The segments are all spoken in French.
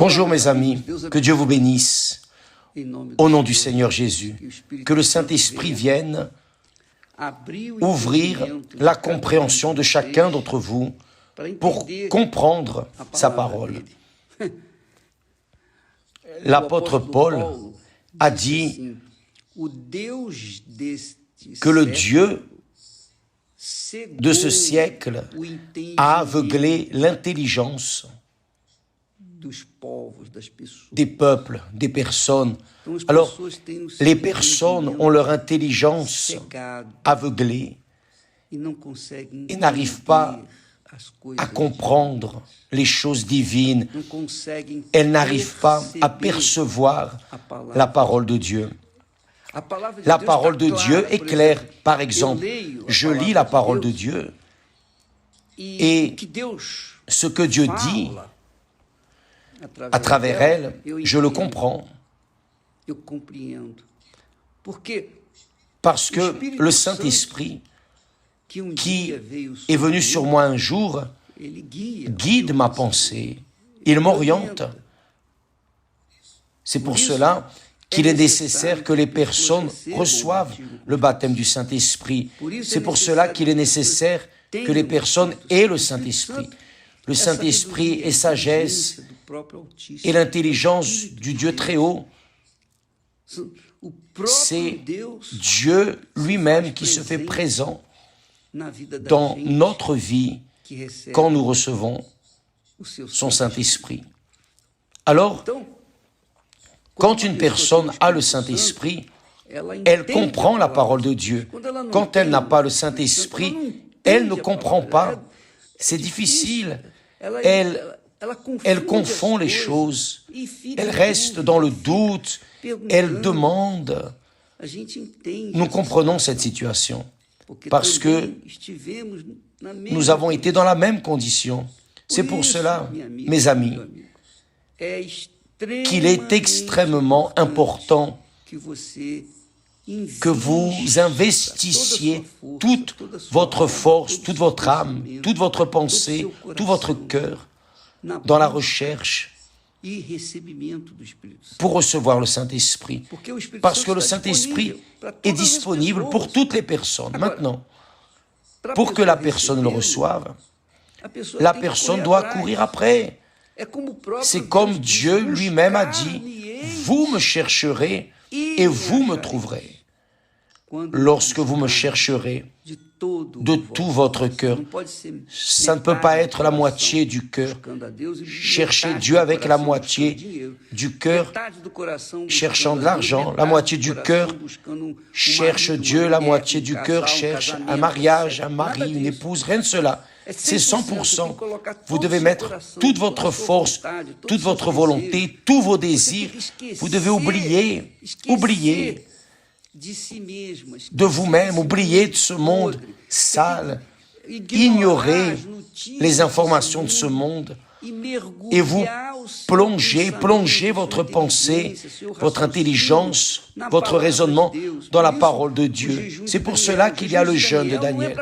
Bonjour mes amis, que Dieu vous bénisse. Au nom du Seigneur Jésus, que le Saint-Esprit vienne ouvrir la compréhension de chacun d'entre vous pour comprendre sa parole. L'apôtre Paul a dit que le Dieu de ce siècle a aveuglé l'intelligence des peuples, des personnes. Alors, les personnes ont leur intelligence aveuglée et n'arrivent pas à comprendre les choses divines. Elles n'arrivent pas à percevoir la parole de Dieu. La parole de Dieu est claire. Par exemple, je lis la parole de Dieu et ce que Dieu dit à travers elle, je le comprends. Parce que le Saint-Esprit qui est venu sur moi un jour guide ma pensée, il m'oriente. C'est pour cela qu'il est nécessaire que les personnes reçoivent le baptême du Saint-Esprit. C'est pour cela qu'il est nécessaire que les personnes aient le Saint-Esprit. Le Saint-Esprit est sagesse et l'intelligence du Dieu très haut. C'est Dieu lui-même qui se fait présent dans notre vie quand nous recevons son Saint-Esprit. Alors, quand une personne a le Saint-Esprit, elle comprend la parole de Dieu. Quand elle n'a pas le Saint-Esprit, elle ne comprend pas. C'est difficile. Elle confond les choses. Elle reste dans le doute. Elle demande. Nous comprenons cette situation parce que nous avons été dans la même condition. C'est pour cela, mes amis, qu'il est extrêmement important que vous investissiez toute votre force, toute votre âme, toute votre pensée, tout votre cœur dans la recherche pour recevoir le Saint-Esprit. Parce que le Saint-Esprit est disponible pour toutes les personnes. Maintenant, pour que la personne le reçoive, la personne doit courir après. C'est comme Dieu lui-même a dit, vous me chercherez et vous me trouverez. Lorsque vous me chercherez de tout votre cœur, ça ne peut pas être la moitié du cœur. Cherchez Dieu avec la moitié du cœur, cherchant de l'argent, la moitié du cœur cherche Dieu, la moitié du cœur cherche un mariage, un mari, une épouse, rien de cela. C'est 100%. Vous devez mettre toute votre force, toute votre volonté, tous vos désirs. Vous devez oublier de vous-même, oublier de ce monde sale, ignorer les informations de ce monde et vous plongez votre pensée, votre intelligence, votre raisonnement dans la parole de Dieu. C'est pour cela qu'il y a le jeûne de Daniel.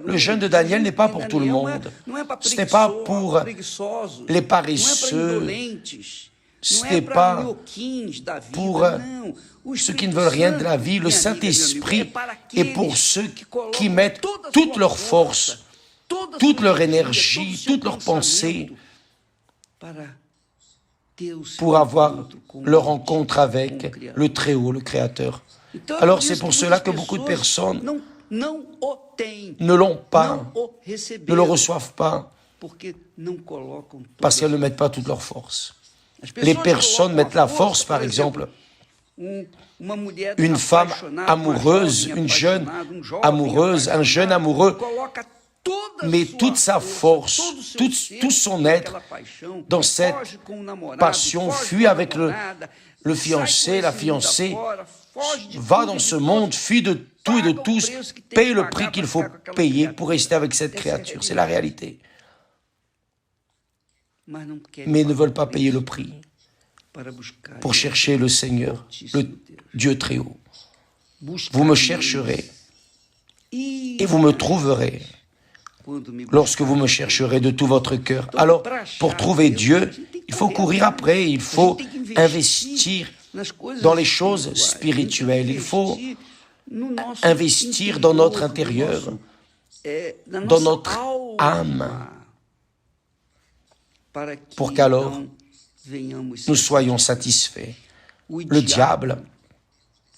Le jeûne de Daniel n'est pas pour tout le monde. Ce n'est pas pour les paresseux. Ce n'est pas pour ceux qui ne veulent rien de la vie. Le Saint-Esprit est pour ceux qui mettent toute leur force, toute leur énergie, toute leur pensée pour avoir leur rencontre avec le Très-Haut, le Créateur. Alors c'est pour cela que beaucoup de personnes ne l'ont pas, ne le reçoivent pas, parce qu'elles ne mettent pas toute leur force. Les personnes mettent la force, par exemple, une femme amoureuse, une jeune amoureuse, un jeune amoureux met toute sa force, tout son être dans cette passion, fuit avec le fiancé, la fiancée, va dans ce monde, fuit de tout et de tous, paye le prix qu'il faut payer pour rester avec cette créature. C'est la réalité. Mais ne veulent pas payer le prix pour chercher le Seigneur, le Dieu très haut. Vous me chercherez et vous me trouverez lorsque vous me chercherez de tout votre cœur. Alors, pour trouver Dieu, il faut courir après, il faut investir dans les choses spirituelles, il faut investir dans notre intérieur, dans notre âme, pour qu'alors nous soyons satisfaits. Le diable,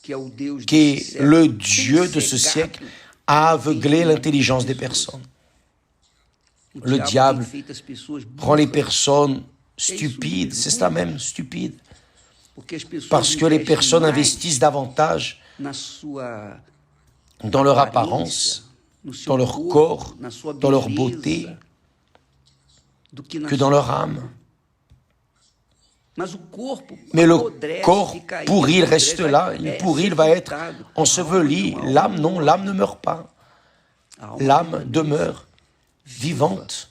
qui est le Dieu de ce siècle, a aveuglé l'intelligence des personnes. Le diable rend les personnes stupides, c'est cela même, stupides, parce que les personnes investissent davantage dans leur apparence, dans leur corps, dans leur beauté, que dans leur âme. Mais le corps pourri, il reste là, il pourrit, il va être enseveli. L'âme, non, l'âme ne meurt pas. L'âme demeure vivante.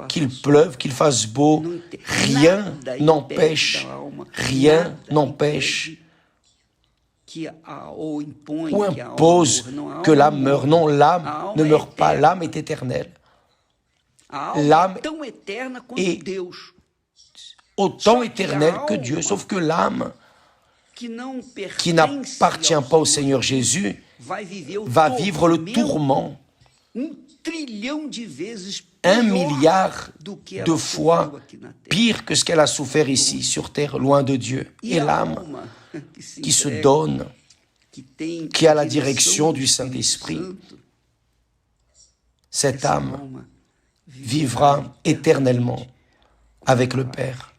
Qu'il pleuve, qu'il fasse beau, rien n'empêche ou impose que l'âme meure. Non, l'âme ne meurt pas, l'âme est éternelle. L'âme est autant éternelle que Dieu, sauf que l'âme qui n'appartient pas au Seigneur Jésus va vivre le tourment 1 milliard de fois pire que ce qu'elle a souffert ici sur terre, loin de Dieu. Et l'âme qui se donne, qui a la direction du Saint-Esprit, cette âme vivra éternellement avec le Père.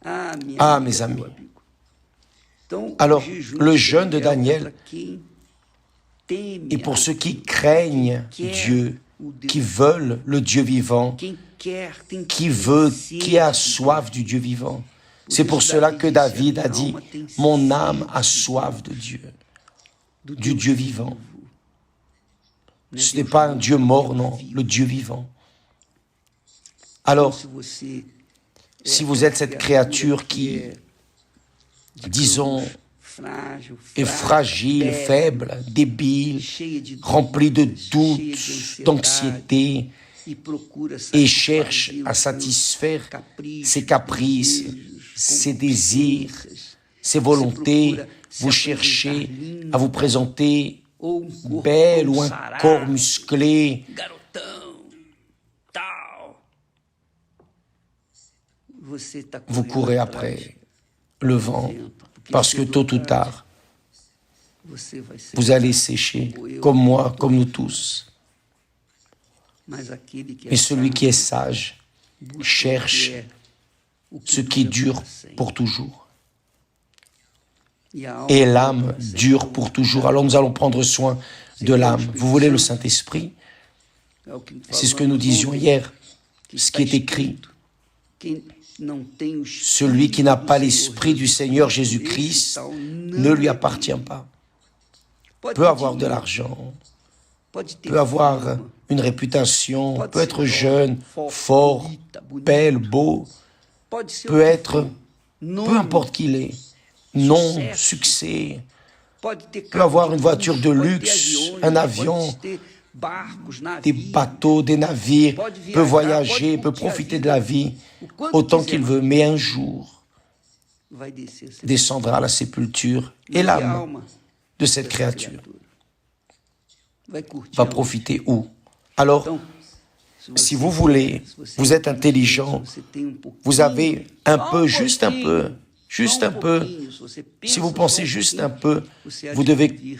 Ah, mes amis. Alors, le jeûne de Daniel est pour ceux qui craignent Dieu, qui veulent le Dieu vivant, qui a soif du Dieu vivant. C'est pour cela que David a dit, « Mon âme a soif de Dieu, du Dieu vivant. » Ce n'est pas un Dieu mort, non, le Dieu vivant. Alors, si vous êtes cette créature qui, disons, est fragile, faible, débile, remplie de doutes, d'anxiété, et cherche à satisfaire ses caprices, ses désirs, ses volontés, vous cherchez à vous présenter belle ou un corps musclé, vous courez après le vent, parce que tôt ou tard, vous allez sécher, comme moi, comme nous tous. Mais celui qui est sage cherche ce qui dure pour toujours. Et l'âme dure pour toujours. Alors nous allons prendre soin de l'âme. Vous voulez le Saint-Esprit? C'est ce que nous disions hier, ce qui est écrit. Celui qui n'a pas l'Esprit du Seigneur Jésus-Christ ne lui appartient pas. Peut avoir de l'argent, peut avoir une réputation, peut être jeune, fort, belle, beau, peut être, peu importe qui il est, nom, succès, peut avoir une voiture de luxe, un avion, des bateaux, des navires, peut voyager, peut profiter de la vie autant qu'il veut, mais un jour descendra à la sépulture et l'âme de cette créature va profiter où? Alors, si vous voulez, vous êtes intelligent, vous avez un peu, juste un peu, si vous pensez juste un peu, vous devez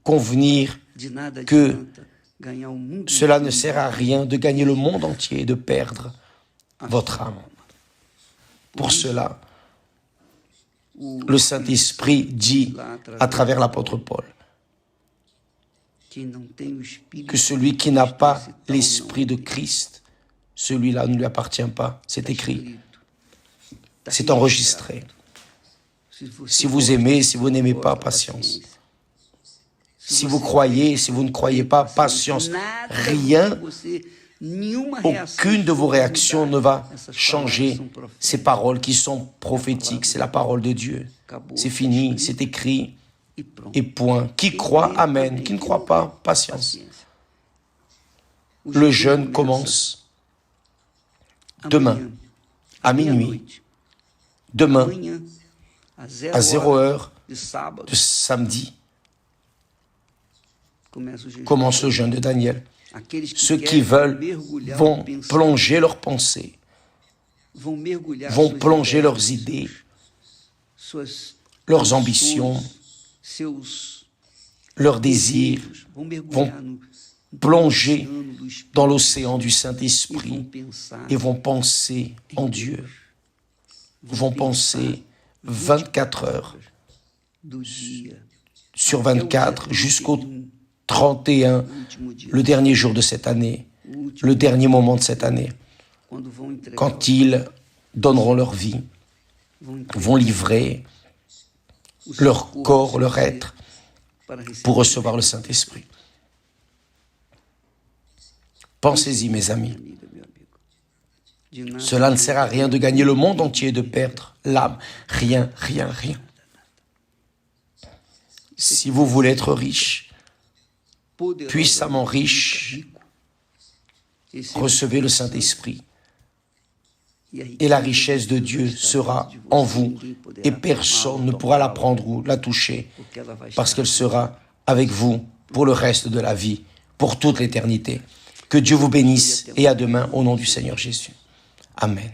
convenir que cela ne sert à rien de gagner le monde entier et de perdre votre âme. Pour cela, le Saint-Esprit dit à travers l'apôtre Paul que celui qui n'a pas l'Esprit de Christ, celui-là ne lui appartient pas. C'est écrit, c'est enregistré. Si vous aimez, si vous n'aimez pas, patience. Si vous croyez, si vous ne croyez pas, patience. Rien, aucune de vos réactions ne va changer ces paroles qui sont prophétiques. C'est la parole de Dieu. C'est fini, c'est écrit. et point. Qui croit, amen. Qui ne croit pas, patience. Le jeûne commence demain, à minuit. Demain, à 0 heure de samedi, commence le jeûne de Daniel. Ceux qui veulent vont plonger leurs pensées, vont plonger leurs idées, leurs ambitions, leurs désirs, vont plonger dans l'océan du Saint-Esprit et vont penser en Dieu, vont penser 24 heures sur 24 jusqu'au 31, le dernier jour de cette année, le dernier moment de cette année, quand ils donneront leur vie, vont livrer leur corps, leur être, pour recevoir le Saint-Esprit. Pensez-y, mes amis. Cela ne sert à rien de gagner le monde entier et de perdre l'âme. Rien, rien, rien. Si vous voulez être riche, puissamment riche, recevez le Saint-Esprit. Et la richesse de Dieu sera en vous et personne ne pourra la prendre ou la toucher parce qu'elle sera avec vous pour le reste de la vie, pour toute l'éternité. Que Dieu vous bénisse et à demain au nom du Seigneur Jésus. Amen.